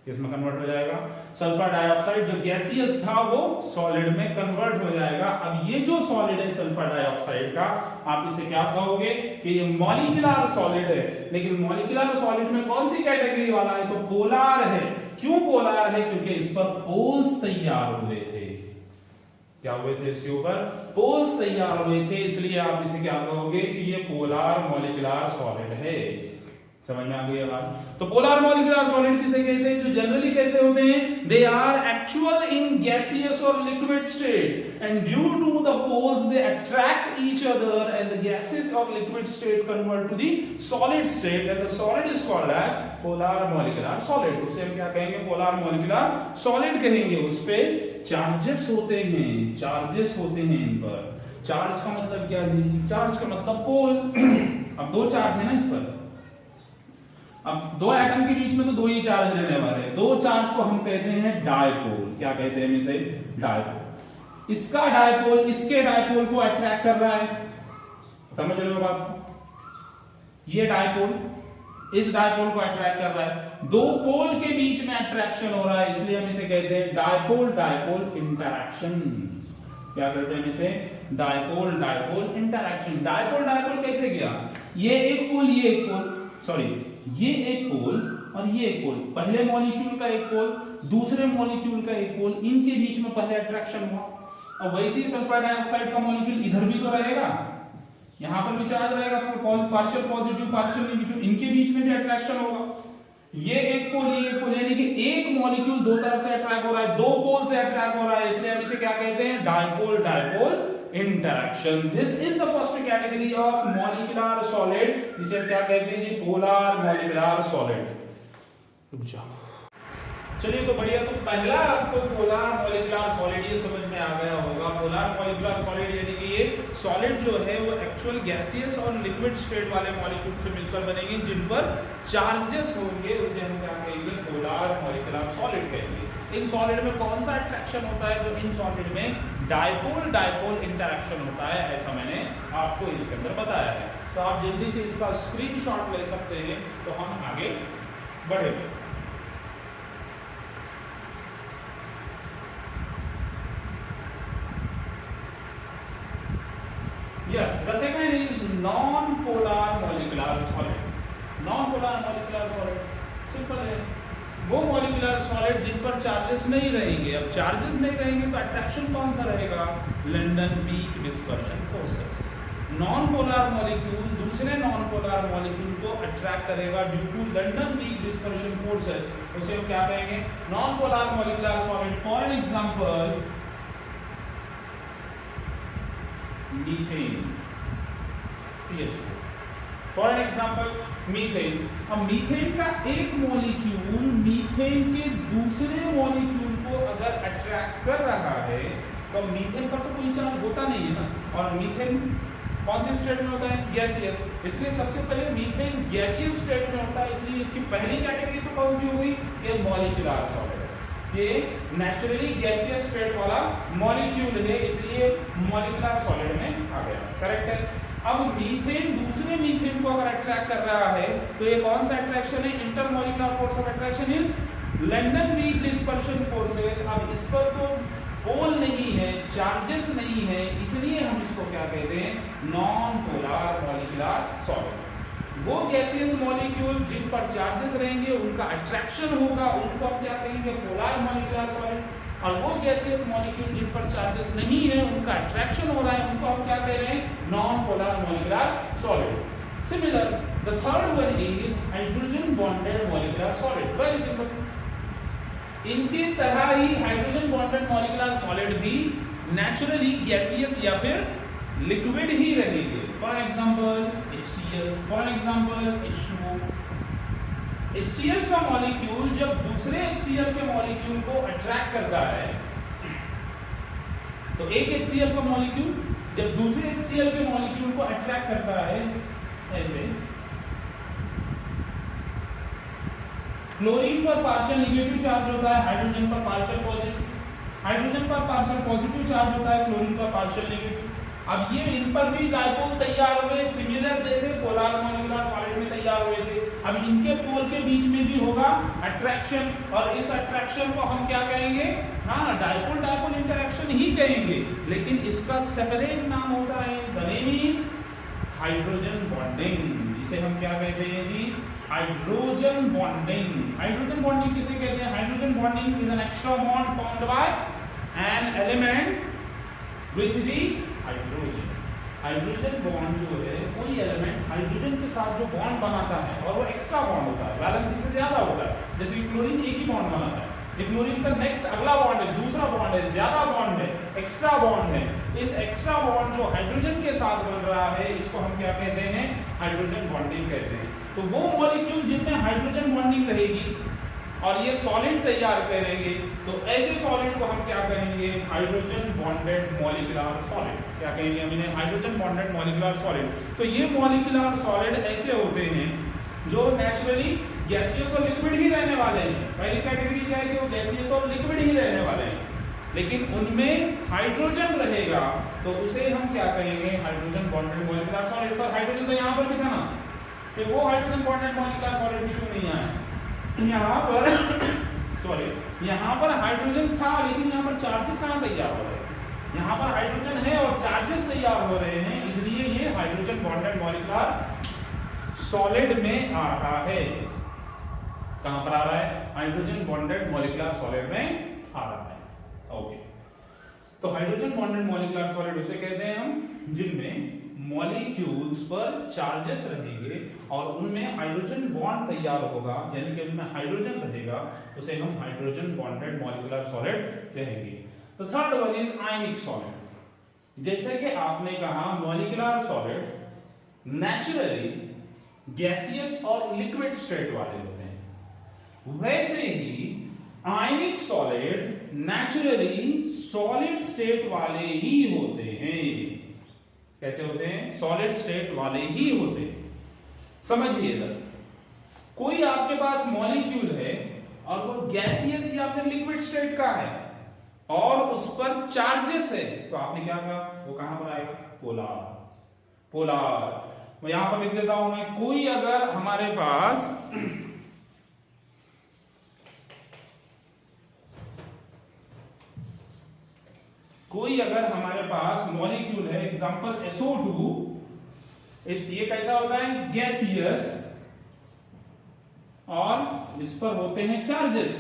किसमें कन्वर्ट हो जाएगा? सल्फर डाइऑक्साइड जो गैसियस था वो सॉलिड में कन्वर्ट हो जाएगा। अब ये जो सॉलिड है सल्फर डाइऑक्साइड का, आप इसे क्या कहोगे कि ये मॉलिक्यूलर सॉलिड है। लेकिन मॉलिक्यूलर सॉलिड में कौन सी कैटेगरी वाला है? तो पोलर है। क्यों पोलर है? क्योंकि इस पर पोल्स तैयार हुए थे। क्या हुए थे? इसके ऊपर पोल्स तैयार हुए थे, इसलिए आप इसे क्या कहोगे कि ये पोलर मॉलिक्यूलर सॉलिड है। समझ में आ गई बात? तो पोलर मॉलिक्यूलर सॉलिड किसे कहते हैं? जो जनरली कैसे होते हैं? They are actual in gaseous और liquid state and due to the poles they attract each other and the gases और liquid state convert to the solid state and the solid is called as polar molecular solid. उसे हम क्या कहेंगे? Polar molecular solid कहेंगे। उस पे charges होते हैं, चार्जेस होते हैं इन पर। चार्ज का मतलब क्या जी? चार्ज का मतलब पोल। अब दो चार्ज है ना इस पर, अब दो एटम के बीच में तो दो ही चार्ज रहने वाले हैं। दो चार्ज को हम कहते हैं डायपोल। क्या कहते हैं इसे? डायपोल। इसका डायपोल इसके डायपोल को अट्रैक्ट कर रहा है। समझ रहे हो बात? ये डायपोल इस डायपोल को अट्रैक्ट कर रहा है। दो पोल के बीच में अट्रैक्शन हो रहा है, इसलिए हम इसे कहते हैं डायपोल डायपोल इंटरैक्शन। क्या कहते हैं इसे? Dipole dipole interaction. Dipole dipole कैसे किया? ये एक पोल, ये एक पोल, सॉरी ये एक पोल और ये एक पोल, पहले मॉलिक्यूल का एक पोल, दूसरे मॉलिक्यूल का एक पोल, इनके बीच में पहले अट्रैक्शन हुआ। अब वैसे ही सल्फर डाइऑक्साइड का मॉलिक्यूल इधर भी तो रहेगा, यहां पर भी चार्ज रहेगा, पार्शियल पॉजिटिव पार्शियल नेगेटिव, इनके बीच में भी अट्रैक्शन होगा। ये एक पोल, ये एक पोल, यानी कि एक मॉलिक्यूल दो तरफ से अट्रैक्ट हो रहा है, दो पोल से अट्रैक्ट हो रहा है, इसलिए हम इसे क्या कहते हैं? Dipole dipole interaction. This is the first category of molecular solid, जिसे क्या कहते हैं जी? polar molecular solid. रुक जाओ, चलिए तो बढ़िया। तो पहला आपको polar molecular solid ये समझ में आ गया होगा। polar molecular solid यानी कि ये solid जो है वो actual gaseous और liquid state वाले molecule से मिलकर बनेंगे, जिन पर charges होंगे, उसे हम क्या कहेंगे? polar molecular solid कहेंगे। इन सॉलिड में कौन सा अट्रैक्शन होता है? तो इन सॉलिड में डायपोल डायपोल इंटरैक्शन होता है, ऐसा मैंने आपको इसके अंदर बताया है। तो आप जल्दी से इसका स्क्रीनशॉट ले सकते हैं, तो हम आगे बढ़े। Yes, the second is non-polar molecular solid. Non-polar molecular solid simple है, वो मॉलिक्यूलर सॉलिड जिन पर चार्जेस नहीं रहेंगे। अब चार्जेस नहीं रहेंगे तो अट्रैक्शन कौन सा रहेगा? London weak dispersion forces. Non polar molecule दूसरे नॉन पोलर मॉलिक्यूल को अट्रैक्ट करेगा due to London weak dispersion forces, उसे हम क्या कहेंगे? Non polar molecular solid. For an example methane, CH4, for an example methane. अब मीथेन का एक मॉलिक्यूल मीथेन के दूसरे मॉलिक्यूल को अगर अट्रैक्ट कर रहा है, तो मीथेन पर तो कोई चार्ज होता नहीं है ना, और मीथेन कौन से स्टेट में होता है? गैसियस। इसलिए सबसे पहले मीथेन गैसियस स्टेट में होता है, इसलिए इसकी पहली कैटेगरी तो कौन सी हो गई? ये मॉलिक्यूलर सॉलिड। ये नेचुरली गैसियस स्टेट वाला मॉलिक्यूल है, इसलिए मॉलिक्यूलर सॉलिड में आ गया। करेक्ट है। अब मीथेन दूसरे मीथेन को अगर अट्रैक्ट कर रहा है, तो ये कौन सा अट्रैक्शन है? Intermolecular force of attraction is London weak dispersion forces. अब इस पर तो पोल नहीं है, चार्जेस नहीं है, इसलिए हम इसको क्या कहते हैं? Non polar molecular solid. वो गैसियस मॉलिक्यूल जिन पर चार्जेस रहेंगे, उनका अट्रैक्शन होगा, उनको हम क्या कहेंगे? Polar molecular solid. और वो गैसियस मॉलिक्यूल जिन पर चार्जेस नहीं है, उनका अट्रैक्शन हो रहा है, उनको हम क्या कह रहे हैं? Non polar molecular solid. Similar the third one is hydrogen bonded molecular solid. Very simple. इनकी तरह ही हाइड्रोजन बॉन्डेड मॉलिक्यूलर सॉलिड भी नेचुरली गैसियस या फिर लिक्विड ही रहेंगे। For example HCl, for example H2O। HCl का मॉलिक्यूल जब दूसरे HCl के मॉलिक्यूल को अट्रैक्ट करता है, तो एक HCl का मॉलिक्यूल जब दूसरे HCl के मॉलिक्यूल को अट्रैक्ट करता है, ऐसे क्लोरीन पर पार्शियल नेगेटिव चार्ज होता है, हाइड्रोजन पर पार्शियल पॉजिटिव, हाइड्रोजन पर पार्शियल पॉजिटिव चार्ज होता है, क्लोरीन पर पार्शियल नेगेटिव। अब ये इन पर भी डायपोल तैयार हुए, सिमिलर जैसे पोलर मॉलिक्यूलर सॉलिड में तैयार हुए थे। अब इनके पोल के बीच में भी होगा अट्रैक्शन, और इस अट्रैक्शन को हम क्या कहेंगे, हाँ डाइपोल डाइपोल इंटरेक्शन ही कहेंगे, लेकिन इसका सेपरेट नाम होता है, the name is hydrogen bonding. इसे हम क्या कहते हैं जी, हाइड्रोजन बॉन्डिंग। हाइड्रोजन बॉन्डिंग किसे कहते हैं, hydrogen bonding is an extra bond formed by an element with the hydrogen. Hydrogen bond जो है, कोई एलिमेंट हाइड्रोजन के साथ जो बॉन्ड बनाता है और वो एक्स्ट्रा बॉन्ड होता है, वैलेंसी से ज्यादा होता है, जैसे कि क्लोरीन एक ही बॉन्ड बनाता है, क्लोरीन का नेक्स्ट अगला बॉन्ड है, दूसरा बॉन्ड है, ज्यादा बॉन्ड है, एक्स्ट्रा बॉन्ड है। इस एक्स्ट्रा बॉन्ड जो हाइड्रोजन के साथ बन रहा है, इसको हम क्या कहते हैं, हाइड्रोजन बॉन्डिंग कहते हैं। तो वो मॉलिक्यूल जिनमें हाइड्रोजन बॉन्डिंग रहेगी और ये सॉलिड तैयार करेंगे, तो ऐसे सॉलिड को हम क्या कहेंगे, हाइड्रोजन बॉन्डेड मॉलिक्यूलर सॉलिड। क्या कहेंगे हम इन्हें, हाइड्रोजन बॉन्डेड मॉलिक्यूलर सॉलिड। तो ये मॉलिक्यूलर सॉलिड ऐसे होते हैं जो नेचुरली गैसियस और लिक्विड ही रहने वाले हैं। पहली कैटेगरी क्या है कि वो गैसियस और लिक्विड ही रहने वाले हैं, लेकिन उनमें हाइड्रोजन रहेगा, तो उसे हम क्या कहेंगे, hydrogen bonded molecular solid. Sir hydrogen तो यहाँ पर भी था ना, कि वो हाइड्रोजन बॉन्डेड मॉलिक्यूलर सॉलिड भी क्यों नहीं आया यहाँ पर सॉरी, यहाँ पर हाइड्रोजन था लेकिन यहाँ पर चार्जेस कहाँ तैयार हो रहे हैं, यहाँ पर हाइड्रोजन है और चार्जेस तैयार हो रहे हैं, इसलिए ये हाइड्रोजन बॉन्डेड मॉलिक्यूलर सॉलिड में आ रहा है। कहां पर आ रहा है, हाइड्रोजन बॉन्डेड मॉलिक्यूलर सॉलिड में आ रहा है। ओके, तो हाइड्रोजन बॉन्डेड मॉलिक्यूलर सॉलिड उसे कहते हैं हम जिनमें मॉलिक्यूल्स पर चार्जेस रहेंगे और उनमें हाइड्रोजन बॉन्ड तैयार होगा, यानी कि उनमें हाइड्रोजन रहेगा, उसे हम हाइड्रोजन बॉन्डेड मॉलिक्यूलर सॉलिड कहेंगे। तो third one is ionic solid. जैसे कि आपने कहा मॉलिक्यूलर सॉलिड नेचुरली गैसियस और लिक्विड स्टेट वाले होते हैं, वैसे ही ionic solid naturally solid state वाले ही होते हैं। कैसे होते हैं, सॉलिड स्टेट वाले ही होते हैं। समझिएगा, कोई आपके पास मॉलिक्यूल है और वो गैसियस या फिर लिक्विड स्टेट का है और उस पर चार्जेस है, तो आपने क्या कहा, वो कहां पर आएगा, पोलर। पोलर मैं यहां पर लिख देता हूं मैं, कोई अगर हमारे पास मॉलिक्यूल है, एग्जांपल SO2, ये कैसा होता है, गैसियस, और इस पर होते हैं चार्जेस।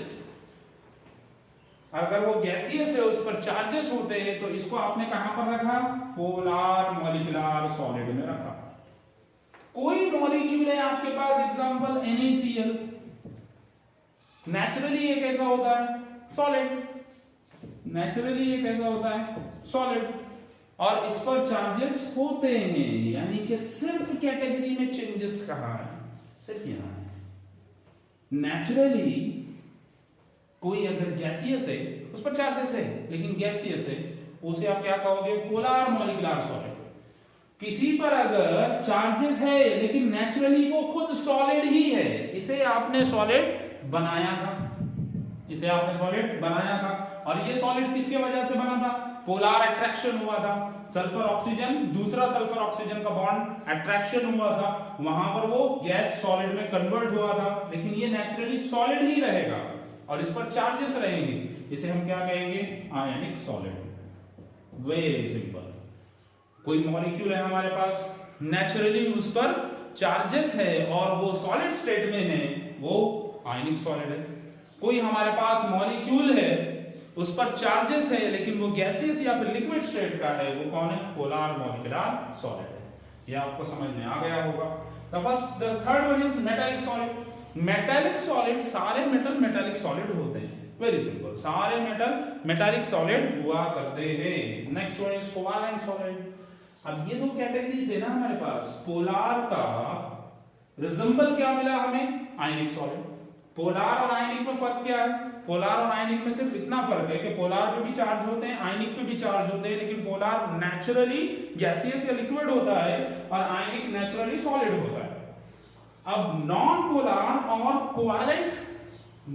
अगर वो गैसियस है, उस पर चार्जेस होते हैं, तो इसको आपने कहां पर रखा, पोलर मॉलिक्यूलर सॉलिड में रखा। कोई मॉलिक्यूल है आपके पास, एग्जांपल NaCl, नेचुरली ये कैसा होता है, सॉलिड, नेचुरली ये कैसा होता है, सॉलिड, और इस पर चार्जेस होते हैं, यानी कि सिर्फ कैटेगरी में चेंजेस कहा है, सिर्फ यहां है। नेचुरली कोई अगर गैसियस है, उस पर चार्जेस है, लेकिन गैसियस है, उसे आप क्या कहोगे, पोलर मॉलिक्यूलर सॉलिड। किसी पर अगर चार्जेस है लेकिन नेचुरली वो खुद सॉलिड ही है, इसे आपने सॉलिड बनाया था, इसे आपने सॉलिड बनाया था। और ये सॉलिड किसके वजह से बना था, पोलर अट्रैक्शन हुआ था, सल्फर ऑक्सीजन, दूसरा सल्फर ऑक्सीजन का बॉन्ड अट्रैक्शन हुआ था, वहां पर वो गैस सॉलिड में कन्वर्ट हुआ था, लेकिन ये नेचुरली सॉलिड ही रहेगा और इस पर चार्जेस रहेंगे, इसे हम क्या कहेंगे, आयनिक सॉलिड। वेरी सिंपल, कोई मॉलिक्यूल है हमारे पास, नेचुरली उस पर चार्जेस है और वो सॉलिड स्टेट में है, वो आयनिक सॉलिड है। कोई हमारे पास मॉलिक्यूल है, उस पर चार्जेस है लेकिन वो गैसियस या फिर लिक्विड स्टेट का है, वो कौन है, पोलर मॉलिक्यूलर सॉलिड है। ये आपको समझ में आ गया होगा। The third one is metallic solid. Metallic solid, सारे मेटल मेटालिक सॉलिड होते हैं, वेरी सिंपल, सारे मेटल मेटालिक सॉलिड हुआ करते हैं। Next one is covalent solid. अब ये दो कैटेगरी थे ना हमारे पास, पोलर का रिजेंबल क्या मिला हमें, आयनिक सॉलिड। पोलर और आयनिक में फर्क क्या है, पोलर और आयनिक में सिर्फ इतना फर्क है कि पोलर पे भी चार्ज होते हैं, आयनिक पे भी चार्ज होते हैं, लेकिन पोलर नेचुरली गैसियस या लिक्विड होता है और आयनिक नेचुरली सॉलिड होता है। अब नॉन पोलर और कोवैलेंट,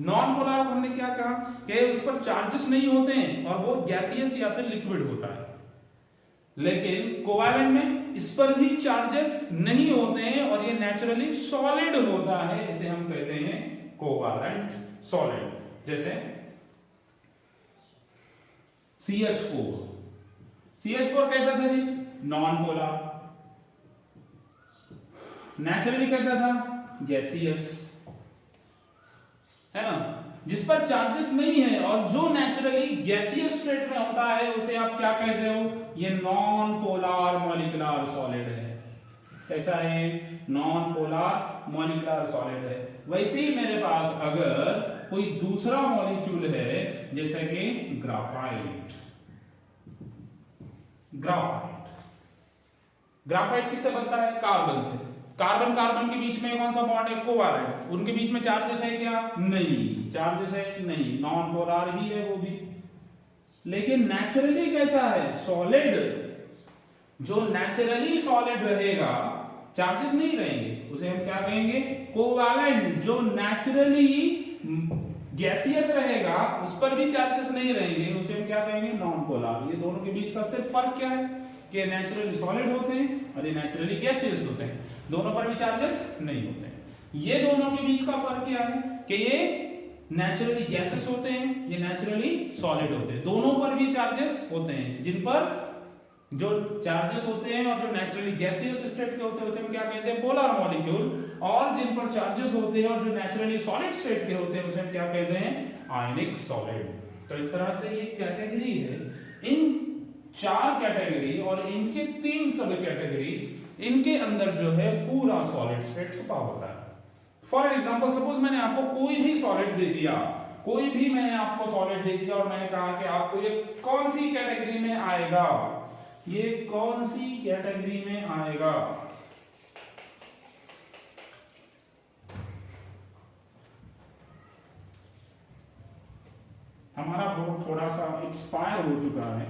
नॉन पोलर को हमने क्या कहा कि उस पर चार्जेस नहीं होते हैं और वो गैसियस या फिर लिक्विड होता है, लेकिन कोवैलेंट में इस पर भी चार्जेस नहीं होते हैं और ये नेचुरली सॉलिड होता है, इसे हम कहते हैं कोवैलेंट सॉलिड। जैसे CH4, CH4 कैसा था जी? Non polar. नेचुरली कैसा था? गैसियस, है ना, जिस पर चार्जेस नहीं है और जो नेचुरली गैसियस स्टेट में होता है उसे आप क्या कहते हो? ये नॉन पोलर मॉलिक्यूलर सॉलिड है। कैसा है? नॉन पोलर मॉलिक्यूलर सॉलिड है। वैसे ही मेरे पास अगर कोई दूसरा मॉलिक्यूल है जैसे कि ग्राफाइट, ग्राफाइट किससे बनता है? कार्बन से। कार्बन कार्बन के बीच में कौन सा बॉन्ड है? कोवैलेंट। उनके बीच में चार्जेस है क्या? नहीं, चार्जेस है नहीं, नॉन पोलर ही है वो भी। लेकिन नेचुरली कैसा है? सॉलिड। जो नेचुरली सॉलिड रहेगा चार्जेस नहीं रहेंगे उसे हम क्या कहेंगे? कोवैलेंट। जो नेचुरली गैसियस रहेगा उस पर भी चार्जेस नहीं रहेंगे उसे हम क्या कहेंगे? Non polar. ये दोनों के बीच का सिर्फ फर्क क्या है कि नेचुरली सॉलिड होते हैं और ये नेचुरली गैसियस होते हैं, दोनों पर भी चार्जेस नहीं होते हैं। ये दोनों के बीच का फर्क क्या है कि ये नेचुरली गैसेस होते हैं, ये नेचुरली सॉलिड होते हैं, दोनों पर भी चार्जेस होते हैं। जिन पर जो चार्जेस होते हैं और जो नेचुरली गैसियस स्टेट के होते हैं उसे हम क्या कहते हैं? Polar molecule. और जिन पर चार्जेस होते हैं और जो नेचुरली सॉलिड स्टेट के होते हैं उसे हम क्या कहते हैं? आयनिक सॉलिड। तो इस तरह से ये कैटेगरी है। इन 4 कैटेगरी और इनके 3 सब कैटेगरी, इनके अंदर जो है पूरा सॉलिड स्टेट छुपा होता है। फॉर एग्जांपल सपोज मैंने आपको कोई भी सॉलिड दे दिया, कोई भी मैंने आपको सॉलिड दे दिया और मैंने कहा कि आपको ये कौन सी कैटेगरी में आएगा, ये कौन सी कैटेगरी में आएगा? हमारा बोर्ड थोड़ा सा एक्सपायर हो चुका है,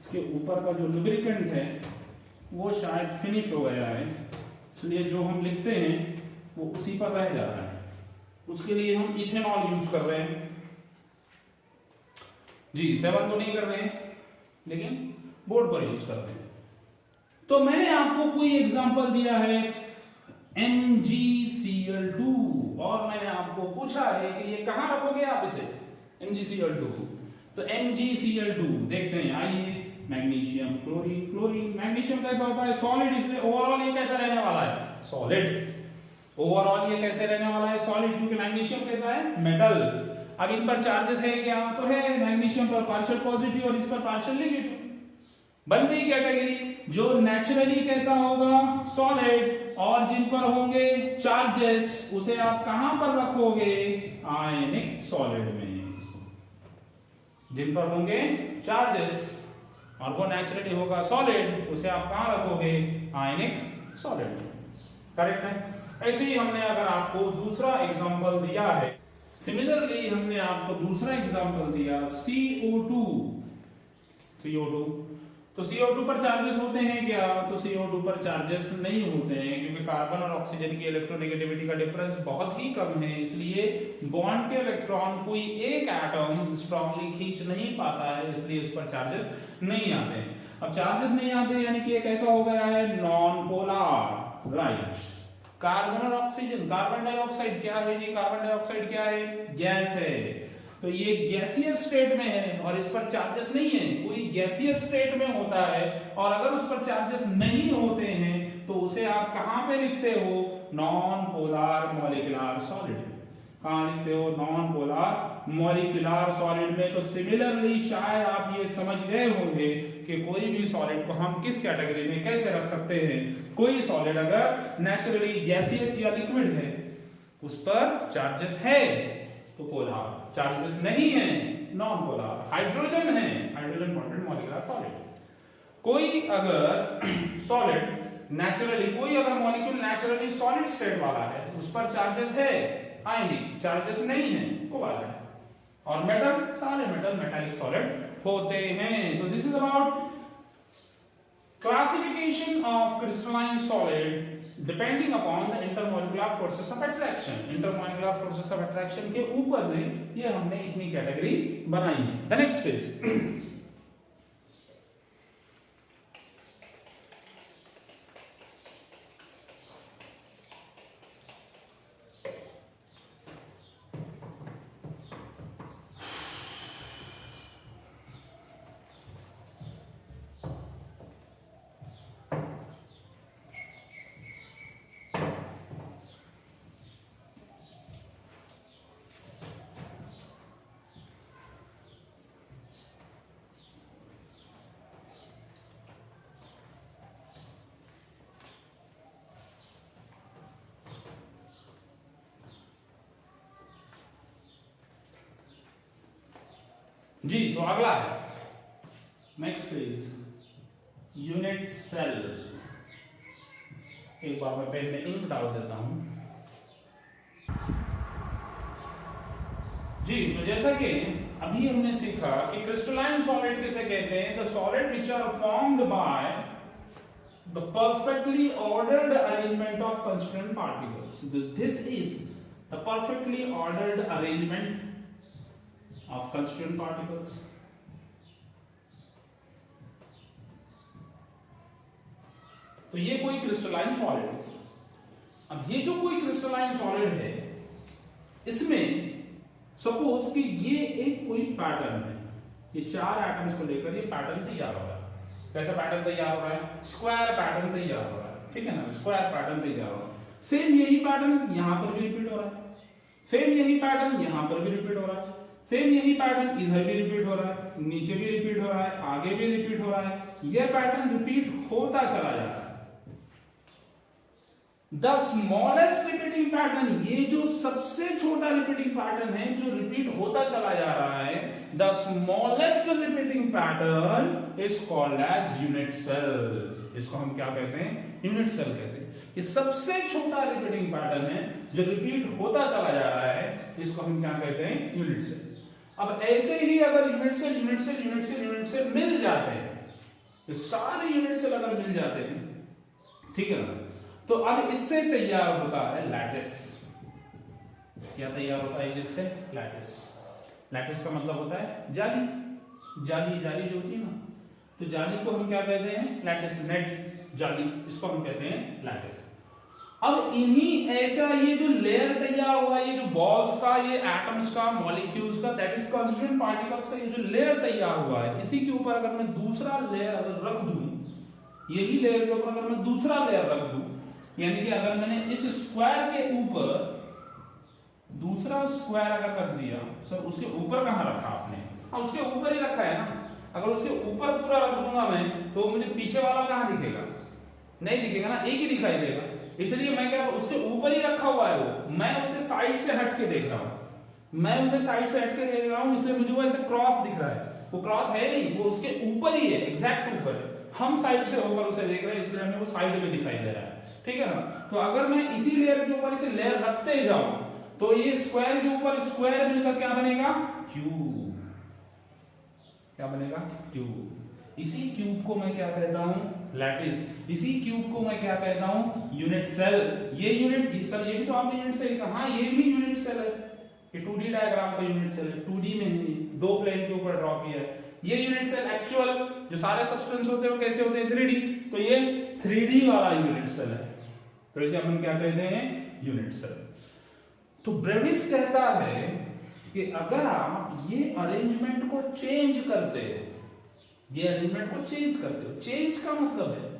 इसके ऊपर का जो लुब्रिकेंट है वो शायद फिनिश हो गया है, इसलिए जो हम लिखते हैं वो उसी पर रह जाता है। उसके लिए हम इथेनॉल यूज कर रहे हैं जी, 7 तो नहीं कर रहे हैं लेकिन बोर्ड पर यूज करते हैं। तो मैंने आपको कोई एग्जांपल दिया है MgCl2 और मैंने आपको पूछा है कि ये कहां रखोगे आप इसे? MgCl2। तो MgCl2 देखते हैं, आइए। मैग्नीशियम, क्लोरीन, क्लोरीन, मैग्नीशियम कैसा होता है? सॉलिड, इसलिए ओवरऑल ये कैसा रहने वाला है? सॉलिड। ओवरऑल ये कैसे रहने वाला है? सॉलिड, क्योंकि मैग्नीशियम कैसा है? मेटल। अब इन पर चार्जेस है क्या? तो है, मैग्नीशियम पर पार्शियल पॉजिटिव और इस पर पार्शियल नेगेटिव। बन गई कैटेगरी। जो नेचुरली कैसा होगा? सॉलिड। और जिन पर होंगे चार्जेस उसे आप कहां पर रखोगे? आयनिक सॉलिड में। जिन पर होंगे चार्जेस और वो नेचुरली होगा सॉलिड, उसे आप कहां रखोगे? आयनिक सॉलिड। करेक्ट है। ऐसे ही हमने अगर आपको दूसरा एग्जांपल दिया है, सिमिलरली हमने आपको दूसरा एग्जांपल दिया CO2। तो CO2 पर चार्जेस होते हैं क्या? तो CO2 पर चार्जेस नहीं होते हैं क्योंकि कार्बन और ऑक्सीजन की इलेक्ट्रोनेगेटिविटी का डिफरेंस बहुत ही कम है, इसलिए बॉन्ड के इलेक्ट्रॉन कोई एक एटम स्ट्रांगली खींच नहीं पाता है, इसलिए उस पर चार्जेस नहीं आते हैं। अब चार्जेस नहीं आते यानी कि एक ऐसा हो गया है नॉन पोलर, राइट। कार्बन और ऑक्सीजन, कार्बन डाइऑक्साइड क्या है जी? कार्बन डाइऑक्साइड क्या है? गैस है। तो ये गैसियस स्टेट में है और इस पर चार्जेस नहीं है। कोई गैसियस स्टेट में होता है और अगर उस पर चार्जेस नहीं होते हैं तो उसे आप कहां पे लिखते हो? Non polar molecular solid. कहां लिखते हो? नॉन पोलर मॉलिक्यूलर सॉलिड में। तो सिमिलरली शायद आप ये समझ गए होंगे कि कोई भी सॉलिड को हम किस कैटेगरी में कैसे रख सकते हैं। कोई सॉलिड अगर नेचुरली गैसियस या लिक्विड है, उस पर चार्जेस है तो पोलर, चार्जेस नहीं है नॉन पोलर। हाइड्रोजन है, हाइड्रोजन बॉन्डेड मॉलिक्यूलर सॉलिड। कोई अगर सॉलिड नेचुरली, कोई अगर मॉलिक्यूल नेचुरली सॉलिड स्टेट वाला है, उस पर चार्जेस है आयनिक, चार्जेस नहीं है कोवैलेंट। और मेटल, सारे मेटल मेटालिक सॉलिड होते हैं। तो this is about classification of crystalline solid depending upon the intermolecular forces of attraction. Intermolecular forces of attraction के ऊपर में ये हमने इतनी कैटेगरी बनाई है। द नेक्स्ट इज जी। तो अगला है, नेक्स्ट इज यूनिट सेल। एक बार मैं पेन में इंक डाल देता हूं। जी। तो जैसा कि अभी हमने सीखा कि क्रिस्टलाइन सॉलिड किसे कहते हैं, the solid which are formed by the perfectly ordered arrangement of constituent particles. This is the perfectly ordered arrangement of constituent particles. तो ये कोई क्रिस्टलाइन सॉलिड है। अब ये जो कोई क्रिस्टलाइन सॉलिड है, इसमें सपोज कि ये एक कोई पैटर्न है, ये 4 एटम्स को लेकर ये पैटर्न तैयार हो रहा है। कैसा पैटर्न तैयार हो रहा है? स्क्वायर पैटर्न तैयार हो रहा है, ठीक है ना, स्क्वायर पैटर्न तैयार हो रहा है। सेम यही पैटर्न यहां पर भी रिपीट हो रहा है, सेम यही पैटर्न यहां पर भी रिपीट हो रहा है, सेम यही पैटर्न इधर भी रिपीट हो रहा है, नीचे भी रिपीट हो रहा है, आगे भी रिपीट हो रहा है। यह पैटर्न रिपीट होता चला जा रहा है। द स्मॉलेस्ट रिपीटिंग पैटर्न, ये जो सबसे छोटा रिपीटिंग पैटर्न है जो रिपीट होता चला जा रहा है, the smallest repeating pattern is called as unit cell. इसको हम क्या कहते हैं? यूनिट सेल कहते हैं। ये सबसे छोटा रिपीटिंग पैटर्न है जो रिपीट होता चला जा रहा है, इसको हम क्या कहते हैं? Unit cell. अब ऐसे ही अगर unit cell unit cell unit cell unit cell मिल जाते हैं, ये सारे यूनिट सेल अगर मिल जाते हैं, ठीक है ना, तो अब इससे तैयार होता है लैटिस। क्या तैयार होता है जिससे? लैटिस। लैटिस का मतलब होता है जाली। जाली जाली जो होती है ना, तो जाली को हम क्या कहते हैं? लैटिस। नेट जाली, इसको हम कहते हैं लैटिस। अब इन्हीं ऐसा ये जो लेयर तैयार हुआ, ये जो बॉल्स का, ये एटम्स का, मॉलिक्यूल्स का, दैट इज कांस्टिट्यूएंट पार्टिकल्स का, ये जो लेयर तैयार हुआ है, इसी के ऊपर अगर मैं दूसरा लेयर अगर रख दूं, यही लेयर के ऊपर अगर मैं दूसरा लेयर रख दूं, यानी कि अगर मैंने इस स्क्वायर के ऊपर दूसरा स्क्वायर अगर रख दिया, सर उसके ऊपर कहां रखा आपने? हाँ, उसके ऊपर ही रखा है ना। अगर उसके ऊपर पूरा रख दूंगा मैं, तो मुझे पीछे वाला कहां दिखेगा? नहीं दिखेगा ना, एक ही दिखाई देगा। इसलिए मैं क्या, उसके ऊपर ही रखा हुआ है वो, मैं उसे साइड से हट के देख रहा हूं, मैं उसे साइड से हट के देख रहा हूं, इसलिए मुझे वो ऐसे क्रॉस दिख रहा है। वो क्रॉस है नहीं, वो उसके ऊपर ही है, एग्जैक्ट ऊपर है। हम साइड से होकर उसे देख रहे हैं, इसलिए हमें वो साइड में दिखाई दे रहा है, ठीक है ना। तो अगर मैं इसी लेयर के ऊपर इसे लेयर रखते जाऊं, तो ये स्क्वायर के ऊपर स्क्वायर मिलकर क्या बनेगा? क्यूब। क्या बनेगा? क्यूब। इसी क्यूब को मैं क्या कहता हूं? लैटिस। इसी क्यूब को मैं क्या कहता हूं? Unit cell. ये यूनिट, सर ये भी तो आपने यूनिट सेल कहा। हाँ, ये भी यूनिट सेल है। ये 2D डायग्राम का यूनिट सेल है, 2D में है, 2 प्लेन के ऊपर ड्रॉ किया है। ये यूनिट सेल एक्चुअल जो सारे सब्सटेंस होते हैं वो कैसे होते हैं? 3D। तो ये 3D वाला यूनिट सेल है, तो इसे हम क्या कहते हैं? Unit cell. तो ब्रेविस कहता है कि अगर आप ये अरेंजमेंट को चेंज करते हो, ये अरेंजमेंट को चेंज करते हो, चेंज का मतलब है,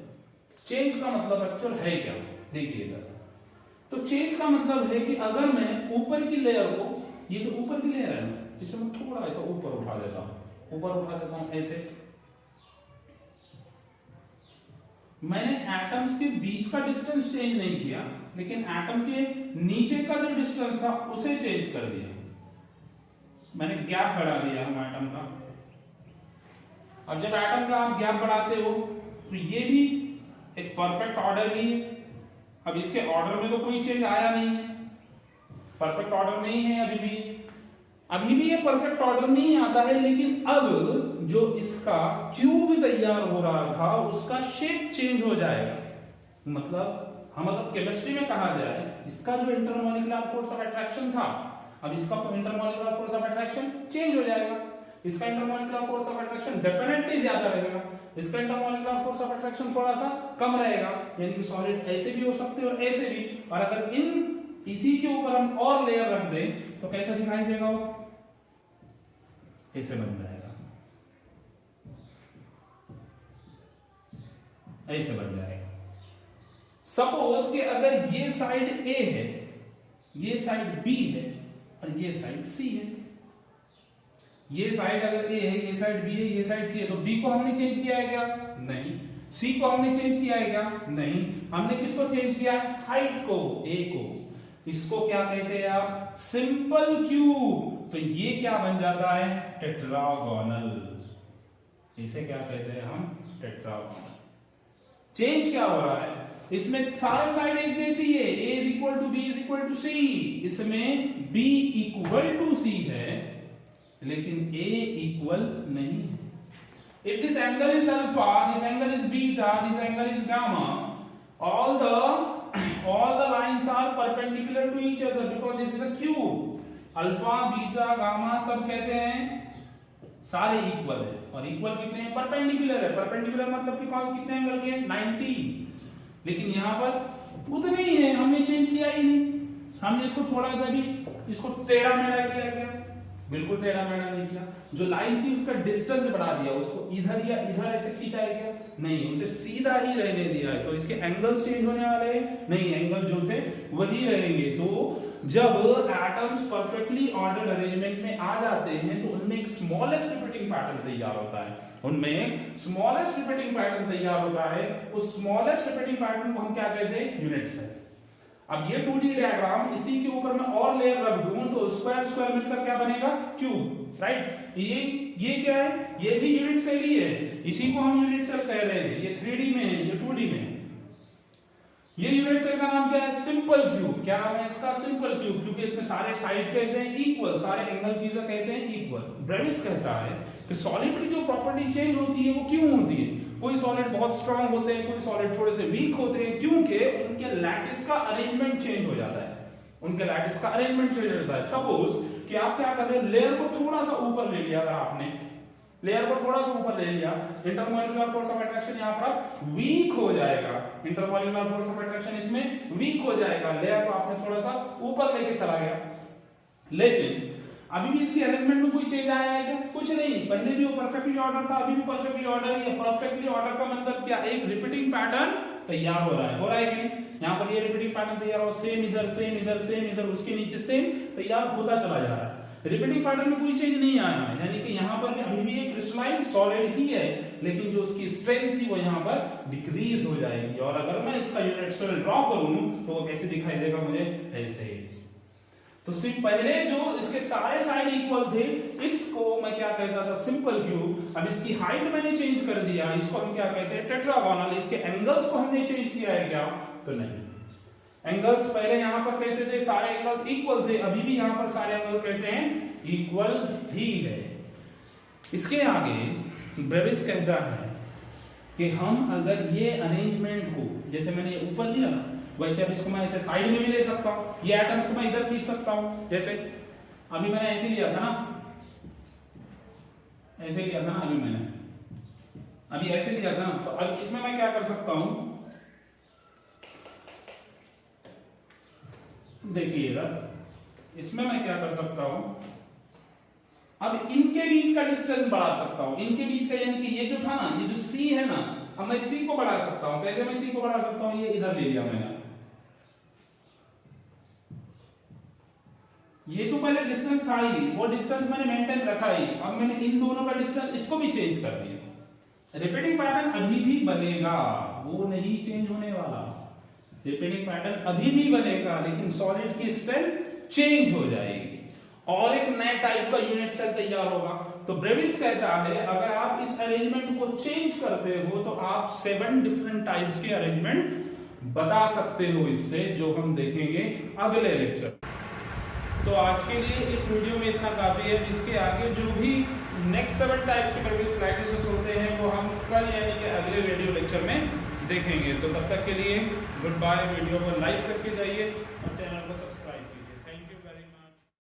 चेंज का मतलब एक्चुअल है क्या? देखिएगा, तो चेंज का मतलब है कि अगर मैं ऊपर की लेयर को, ये जो ऊपर की लेयर है ना, इसे मैं थोड़ा ऐसा ऊपर उठा देता हूं, ऊपर उठा देता हूं ऐसे, मैंने एटम्स के बीच का डिस्टेंस चेंज नहीं किया, लेकिन एटम के नीचे का जो डिस्टेंस था उसे चेंज कर दिया। मैंने गैप बढ़ा दिया हम एटम का। अब जब एटम का आप गैप बढ़ाते हो, तो ये भी एक परफेक्ट ऑर्डर ही है। अब इसके ऑर्डर में तो कोई चेंज आया नहीं है, परफेक्ट ऑर्डर नहीं है अभी भी ये परफेक्ट ऑर्डर नहीं आता है, लेकिन अब जो इसका क्यूब तैयार हो रहा था उसका शेप चेंज हो जाएगा। मतलब हम अगर केमिस्ट्री में कहा जाए, इसका जो इंटरमॉलिक्यूलर फोर्स ऑफ अट्रैक्शन था, अब इसका intermolecular force of attraction change हो जाएगा। इसका intermolecular force of attraction definitely ज्यादा रहेगा, इसका इंटरमॉलिक्यूलर फोर्स ऑफ अट्रैक्शन थोड़ा सा कम रहेगा। यानी कि सॉलिड ऐसे भी हो सकते हैं और ऐसे भी। और अगर इसी के ऊपर हम और लेयर रख दें तो कैसा दिखाई देगा? वो ऐसे बन जाएगा, ऐसे बन जाएगा। सपोज कि अगर ये साइड ए है, ये साइड बी है और ये साइड सी है। ये साइड अगर ए है, ये साइड बी है, ये साइड सी है, तो बी को हमने चेंज किया है क्या? नहीं। सी को हमने चेंज किया है क्या? नहीं। हमने किसको चेंज किया है? हाइट को, ए को। इसको क्या कहते हैं आप? Simple cube. तो ये क्या बन जाता है? टेट्रागोनल। इसे क्या कहते हैं हम? टेट्रागोनल। चेंज क्या हो रहा है? इसमें सारे साइड एक जैसी है, a is equal to B is equal to C. इसमें b इक्वल टू सी है लेकिन a इक्वल नहीं है। If this angle is alpha, this angle is beta, this angle is gamma, all the lines are perpendicular to each other because this is a cube. Alpha, beta, gamma सब कैसे हैं? सारे equal है। और equal कितने हैं? Perpendicular है। Perpendicular मतलब कि कौन कितने एंगल के हैं? 90। लेकिन यहाँ पर उतने ही है, हमने चेंज किया ही नहीं। हमने इसको थोड़ा सा भी इसको टेढ़ा मेढ़ा किया क्या? बिल्कुल टेढ़ा मेढ़ा नहीं किया। जो लाइन थी उसका डिस्टेंस बढ़ा दिया, उसको इधर या इधर ऐसे खींचा है क्या? नहीं, उसे सीधा ही रहने दिया है। तो इसके एंगल्स चेंज होने वाले हैं? नहीं, एंगल जो थे वही रहेंगे। तो जब एटम्स परफेक्टली ऑर्डर्ड अरेंजमेंट में आ जाते हैं तो उनमें एक स्मॉलेस्ट रिपीटिंग पैटर्न तैयार होता है। उनमें स्मॉलेस्ट रिपीटिंग पैटर्न तैयार होता है। उस स्मॉलेस्ट रिपीटिंग पैटर्न को हम क्या कहते हैं? Unit cell. अब ये 2D डायग्राम, इसी के ऊपर मैं और लेयर रख दूं तो स्क्वायर स्क्वायर मिलकर क्या बनेगा? Cube, right. ये क्या है? ये भी यूनिट सेल ही है, इसी को हम यूनिट सेल कह रहे हैं। ये 3D में है, ये 2D में है। ये यूनिट सेल का नाम क्या है? Simple cube. क्या नाम है इसका? सिंपल क्यूब, क्योंकि इसमें सारे साइड कैसे हैं? इक्वल। सारे एंगल की कैसे हैं? इक्वल। ब्रेविस कहता है कि सॉलिड की जो प्रॉपर्टी चेंज होती है वो क्यों होती है? कोई सॉलिड बहुत स्ट्रांग होते हैं, कोई सॉलिड थोड़े से वीक होते हैं, क्योंकि उनके लैटिस का अरेंजमेंट चेंज हो जाता है। उनके लैटिस का अरेंजमेंट चेंज हो जाता है। सपोज कि आप क्या कर रहे हैं, लेयर को थोड़ा सा ऊपर ले लिया, अगर आपने लेयर को थोड़ा सा ऊपर ले लिया, इंटरमॉलिक्यूलर फोर्स ऑफ अट्रैक्शन यहां पर वीक हो जाएगा। इंटरमॉलिक्यूलर फोर्स ऑफ अट्रैक्शन इसमें वीक हो जाएगा। लेयर को आपने थोड़ा सा ऊपर लेके चला गया, लेकिन अभी भी इसकी अरेंजमेंट में कोई चेंज आया है क्या? कुछ नहीं। पहले भी वो परफेक्टली ऑर्डर था, अभी भी परफेक्टली ऑर्डर है। परफेक्टली ऑर्डर का मतलब क्या? एक रिपीटिंग पैटर्न तैयार हो रहा है। हो रहा है कि नहीं? यहाँ पर ये रिपीटिंग पैटर्न तैयार हो, सेम इधर, सेम इधर, सेम इधर, उसके नीचे सेम तैयार होता चला जा रहा है। रिपीटिंग पैटर्न में कोई चेंज नहीं आया है, यानी कि यहाँ पर भी अभी भी एक क्रिस्टलाइन सॉलिड ही है, लेकिन जो उसकी स्ट्रेंथ थी वो यहाँ पर डिक्रीज हो जाएगी। और अगर मैं इसका यूनिट सेल ड्रॉ करूं तो वो कैसे दिखाई देगा मुझे? ऐसे। तो सिर्फ पहले जो इसके सारे साइड इक्वल थे, इसको मैं क्या कहता था? Simple cube. अब इसकी हाइट मैंने चेंज कर दिया, इसको हम क्या कहते हैं? टेट्रागोनल। इसके एंगल्स को हमने चेंज किया है क्या? तो नहीं। एंगल्स पहले यहां पर कैसे थे? सारे एंगल्स इक्वल थे, अभी भी यहां पर सारे एंगल कैसे हैं? इक्वल ही है। इसके आगे ब्रेविस कहता है कि हम अगर ये अरेंजमेंट को, जैसे मैंने ऊपर लिया ना, वैसे अब इसको मैं ऐसे साइड में भी ले सकता हूं। ये एटम्स को मैं इधर खींच सकता हूं, जैसे अभी मैंने ऐसे लिया था ना, ऐसे लिया था ना, अभी ऐसे लिया था ना। तो अब इसमें मैं क्या कर सकता हूं? देखिएगा, इसमें मैं क्या कर सकता हूं? अब इनके बीच का डिस्टेंस बढ़ा सकता हूं। इनके बीच का, यानी कि ये जो था ना, ये जो C है ना, अब मैं C को बढ़ा सकता हूं। कैसे मैं C को बढ़ा सकता हूं? ये इधर ले लिया मैंने। ये तो पहले डिस्टेंस था ही, वो डिस्टेंस मैंने मेंटेन रखा ही। अब मैंने इन दोनों का डिस्टेंस, इसको भी चेंज कर दिया। रिपीटिंग पैटर्न अभी भी बनेगा, वो नहीं चेंज होने वाला। रिपीटिंग पैटर्न अभी भी बनेगा, लेकिन सॉलिड की स्ट्रेंथ चेंज हो जाएगी और एक नए टाइप का यूनिट सेल तैयार होगा। तो ब्रेविस कहता है अगर आप इस अरेंजमेंट को चेंज करते हो तो आप 7 डिफरेंट टाइप्स के अरेंजमेंट बता सकते हो इससे, जो हम देखेंगे अगले लेक्चर। तो आज के लिए इस वीडियो में इतना काफी है। इसके आगे जो भी नेक्स्ट 7 टाइप्स के ब्रेविस लाइटिसेस होते हैं वो हम कल यानी कि अगले वीडियो लेक्चर में देखेंगे। तो तब तक के लिए गुड बाय। वीडियो को लाइक करके जाइए और चैनल को सब्सक्राइब कीजिए।